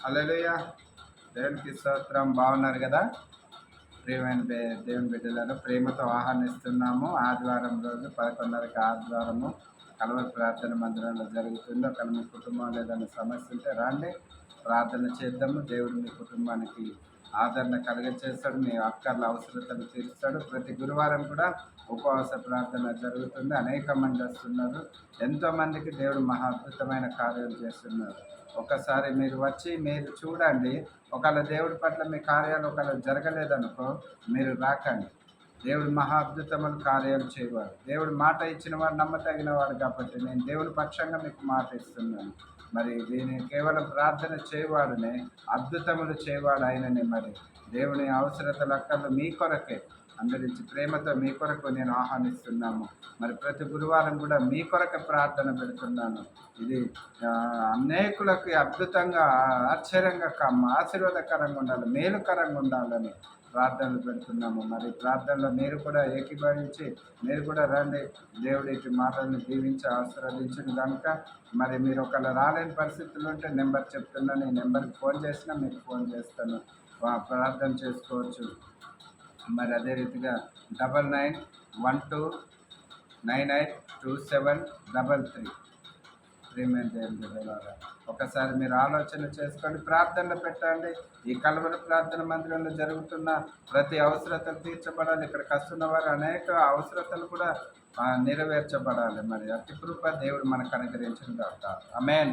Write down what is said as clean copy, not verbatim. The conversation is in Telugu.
హల్లెలూయా! దేవునికి స్తోత్రం. బాగున్నారు కదా? ప్రియమైన దేవుని బిడ్డలను ప్రేమతో ఆహ్వానిస్తున్నాము. ఆదివారం రోజు 11:30కి ఆదివారము కలవరి ప్రార్థన మందిరంలో జరుగుతుంది. ఒకవేళ మీ కుటుంబంలో ఏదైనా సమస్య ఉంటే రండి, ప్రార్థన చేద్దాము. దేవుడు మీ కుటుంబానికి ఆదరణ కలిగచేస్తాడు, మీ అక్కర్ల అవసరతలు తీరుస్తాడు. ప్రతి గురువారం కూడా ఉపవాస ప్రార్థన జరుగుతుంది. అనేక మంది వస్తున్నారు. ఎంతోమందికి దేవుడు మహా అద్భుతమైన కార్యాలు చేస్తున్నారు. ఒకసారి మీరు వచ్చి మీరు చూడండి. ఒకవేళ దేవుడి పట్ల మీ కార్యాలు ఒకవేళ జరగలేదనుకో, మీరు రాకండి. దేవుడు మహా అద్భుతమైన కార్యాలు చేయవాడు. దేవుడు మాట ఇచ్చిన వాడు నమ్మతగిన వాడు కాబట్టి నేను దేవుని పక్షంగా మీకు మాట ఇస్తున్నాను. మరి దీని కేవలం ప్రార్థన చేయవాడునే, అద్భుతములు చేయవాడు ఆయననే. మరి దేవుని అవసరతలు అక్కర్లు మీ కొరకే అందరించి ప్రేమతో మీ కొరకు నేను ఆహ్వానిస్తున్నాము. మరి ప్రతి గురువారం కూడా మీ కొరకు ప్రార్థన పెడుతున్నాను. ఇది అనేకులకి అద్భుతంగా, ఆశ్చర్యంగా, ఆశీర్వాదకరంగా ఉండాలి, మేలుకరంగా ఉండాలని ప్రార్థనలు పెడుతున్నాము. మరి ప్రార్థనలో మీరు కూడా ఏకీభవించి మీరు కూడా రండి. దేవుడి ఇటు మాటలను దీవించి ఆశీర్వదించిన కనుక మరి మీరు ఒకవేళ రాలేని పరిస్థితులు ఉంటే నెంబర్ చెప్తున్నాను. ఈ నెంబర్కి ఫోన్ చేసినా మీకు ఫోన్ చేస్తాను, ప్రార్థన చేసుకోవచ్చు. మరి అదే రీతిగా 9912982733 ప్రియమైన దేవుని బిడ్డలారా, ఒకసారి మీరు ఆలోచన చేసుకోండి, ప్రార్థనలు పెట్టండి. ఈ కలవరి ప్రార్థన మందిరంలో జరుగుతున్న ప్రతి అవసరతలు తీర్చబడాలి. ఇక్కడికి వస్తున్న వారు అనేక అవసరతలు కూడా నెరవేర్చబడాలి. మరి అతి కృప దేవుడు మనకు అనుగ్రహించిన కాక. ఆమేన్.